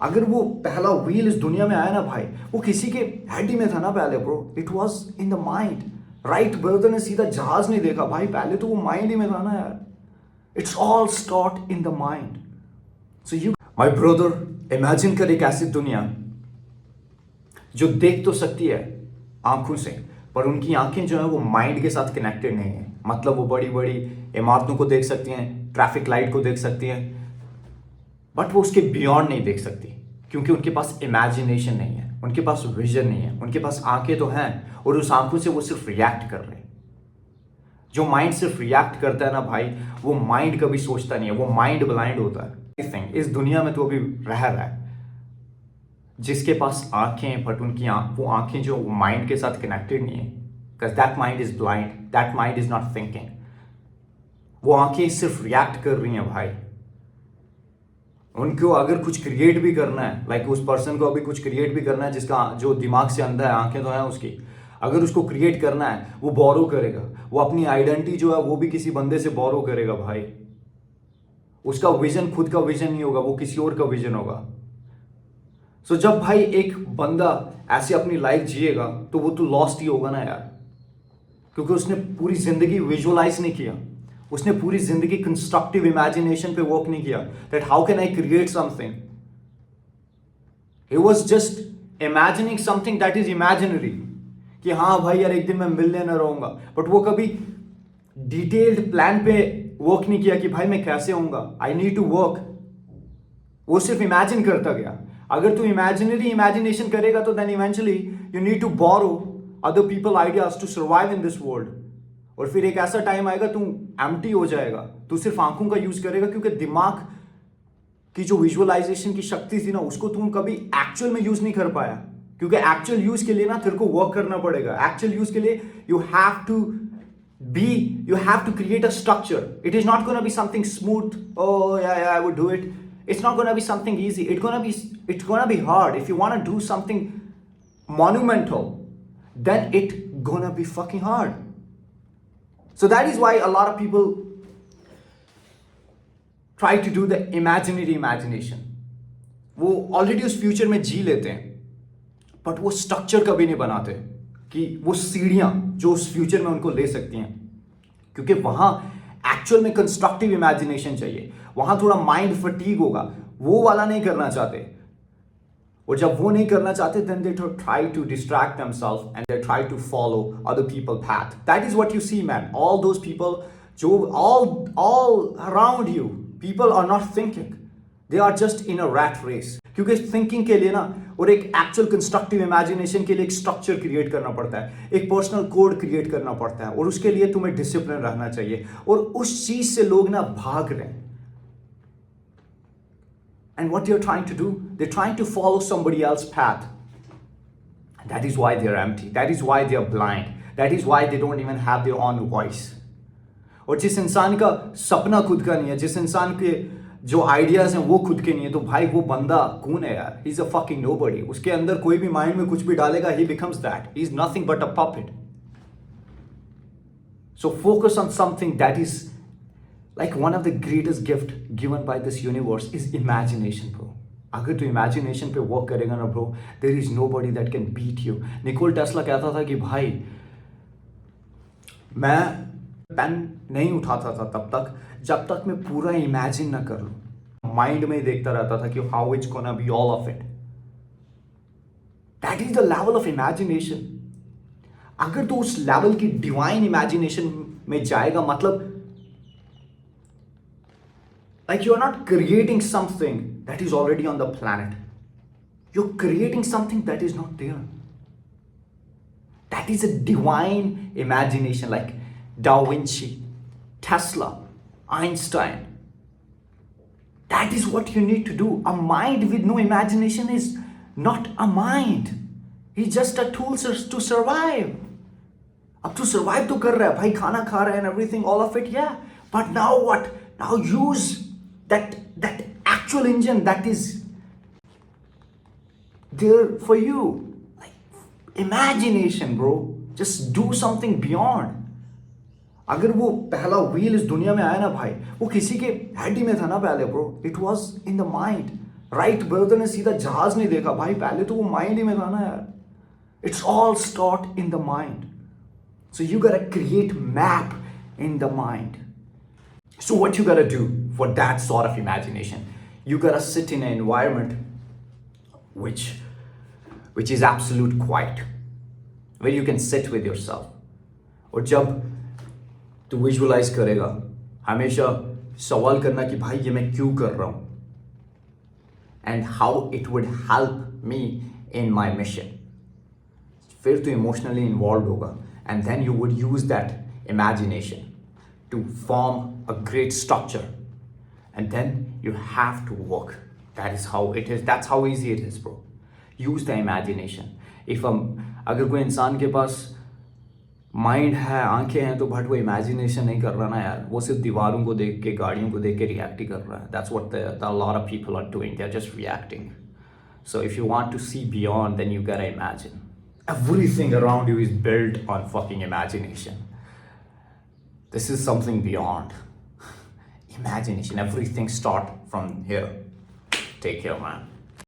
अगर वो पहला व्हील इस दुनिया में आया ना भाई, वो किसी के हेड ही में था ना पहले bro. It was in the mind. Right brother ने सीधा जहाज नहीं देखा भाई, पहले तो वो माइंड ही में था ना यार. It's all start in the mind. So you my brother, imagine कर एक ऐसी दुनिया जो देख तो सकती है आंखों से, पर उनकी आंखें जो है वो माइंड के साथ कनेक्टेड नहीं है. मतलब वो बड़ी बड़ी इमारतों को देख सकती हैं, ट्रैफिक लाइट को देख सकती हैं, बट वो उसके बियॉन्ड नहीं देख सकती, क्योंकि उनके पास इमेजिनेशन नहीं है, उनके पास विजन नहीं है. उनके पास आंखें तो हैं और उस आंखों से वो सिर्फ रिएक्ट कर रहे हैं. जो माइंड सिर्फ रिएक्ट करता है ना भाई, वो माइंड कभी सोचता नहीं है, वो माइंड ब्लाइंड होता है. इस दुनिया में तो अभी रह रहा है जिसके पास आंखें, बट उनकी वो आंखें जो माइंड के साथ कनेक्टेड नहीं है, because that mind is blind, that mind is not thinking. वो आंखें सिर्फ रिएक्ट कर रही हैं भाई. उनको अगर कुछ क्रिएट भी करना है, लाइक उस पर्सन को अभी कुछ क्रिएट भी करना है जिसका जो दिमाग से अंधा है, आंखें तो हैं उसकी, अगर उसको क्रिएट करना है वो बोरो करेगा. वो अपनी आइडेंटिटी जो है वो भी किसी बंदे से बोरो करेगा भाई. उसका विजन खुद का विजन नहीं होगा, वो किसी और का विजन होगा. सो जब भाई एक बंदा ऐसे अपनी लाइफ जिएगा तो वो तो लॉस्ट ही होगा ना यार, क्योंकि उसने पूरी जिंदगी विजुअलाइज नहीं किया, उसने पूरी जिंदगी कंस्ट्रक्टिव इमेजिनेशन पे वर्क नहीं किया. That how can I create something. He was just imagining something that is imaginary, कि हाँ भाई यार एक दिन मैं मिलियनर होऊंगा, बट वो कभी डिटेल्ड प्लान पे वर्क नहीं किया कि भाई मैं कैसे होऊंगा, आई नीड टू वर्क. वो सिर्फ इमेजिन करता गया. अगर तू इमेजिनरी इमेजिनेशन करेगा तो then eventually you need to borrow other people ideas to survive in this world. और फिर एक ऐसा टाइम आएगा तू एम्प्टी हो जाएगा, तू सिर्फ आंखों का यूज करेगा, क्योंकि दिमाग की जो विजुअलाइजेशन की शक्ति थी ना उसको तू कभी एक्चुअल में यूज नहीं कर पाया. क्योंकि एक्चुअल यूज के लिए ना तेरे को वर्क करना पड़ेगा. एक्चुअल यूज के लिए you have to create a structure. It is not gonna be something smooth, oh yeah I would do it. It's not gonna be something easy. It's gonna be hard. If you wanna do something monumental, then it gonna be fucking hard. So that is why a lot of people try to do the imaginary imagination. वो already उस future में जी लेते हैं, but वो structure कभी नहीं बनाते कि वो सीढ़ियां जो उस फ्यूचर में उनको ले सकती हैं, क्योंकि वहां एक्चुअल में कंस्ट्रक्टिव इमेजिनेशन चाहिए. वहां थोड़ा माइंड फटीग होगा, वो वाला नहीं करना चाहते. और जब वो नहीं करना चाहते then they try to distract themselves and they try to follow other people's path. That is what you see, man. All those people, all around you, people are not thinking. They are just in a rat race. क्योंकि thinking के लिए ना और एक actual constructive imagination के लिए एक structure create करना पड़ता है, एक पर्सनल कोड क्रिएट करना पड़ता है, और उसके लिए तुम्हें डिसिप्लिन रहना चाहिए. और उस चीज से लोग ना भाग रहे हैं. And what they're trying to do, they're trying to follow somebody else's path. That is why they're empty. That is why they're blind. That is why they don't even have their own voice. और जिस इंसान का सपना खुद का नहीं है, जिस इंसान के जो आइडियाज हैं वो खुद के नहीं है, तो भाई वो बंदा कौन है यार? He's a fucking nobody. उसके अंदर कोई भी माइंड में कुछ भी डालेगा, he becomes that. He's nothing but a puppet. So focus on something that is like one of the greatest gift given by this universe is imagination, bro. अगर तू imagination पे work करेगा ना bro, there is nobody that can beat you. Nikola Tesla कहता था कि भाई मैं पेन नहीं उठाता था तब तक जब तक मैं पूरा इमेजिन ना कर लूं. माइंड में देखता रहता था कि how it's gonna be all of it. That is the level of imagination. अगर तू उस लेवल की डिवाइन इमेजिनेशन में जाएगा, मतलब like you are not creating something that is already on the planet. You're creating something that is not there. That is a divine imagination, like Da Vinci, Tesla, Einstein. That is what you need to do. A mind with no imagination is not a mind. It's just a tool to survive. अब तू survive तो कर रहा है भाई, खाना खा रहा है and everything, all of it, yeah. But now what? Now use that actual engine that is there for you. Like imagination, bro. Just do something beyond. अगर वो पहला व्हील इस दुनिया में आया ना भाई, वो किसी के हेड ही में था ना पहले bro. It was in the mind. Right brother ने सीधा जहाज नहीं देखा भाई, पहले तो वो माइंड ही में था ना यार. It's all stored in the mind. So you gotta create map in the mind. So what you gotta do for that sort of imagination? You gotta sit in an environment which is absolute quiet, where you can sit with yourself. और जब तू visualise करेगा, हमेशा सवाल करना कि भाई ये मैं क्यों कर रहा हूँ, and how it would help me in my mission. फिर तो इमोशनली इन्वॉल्व होगा, and then you would use that imagination to form a great structure, and then you have to work. That is how it is. That's how easy it is, bro. Use the imagination. अगर कोई इंसान के पास mind है, आंखें हैं, तो but वो imagination नहीं कर रहा ना यार, वो सिर्फ दीवारों को देख के, गाड़ियों को देख के रिएक्ट ही कर रहा है. That's what a lot of people are doing. They're just reacting. So if you want to see beyond, then you gotta imagine. Everything around you is built on fucking imagination. This is something beyond imagination. Everything start from here. Take care, man.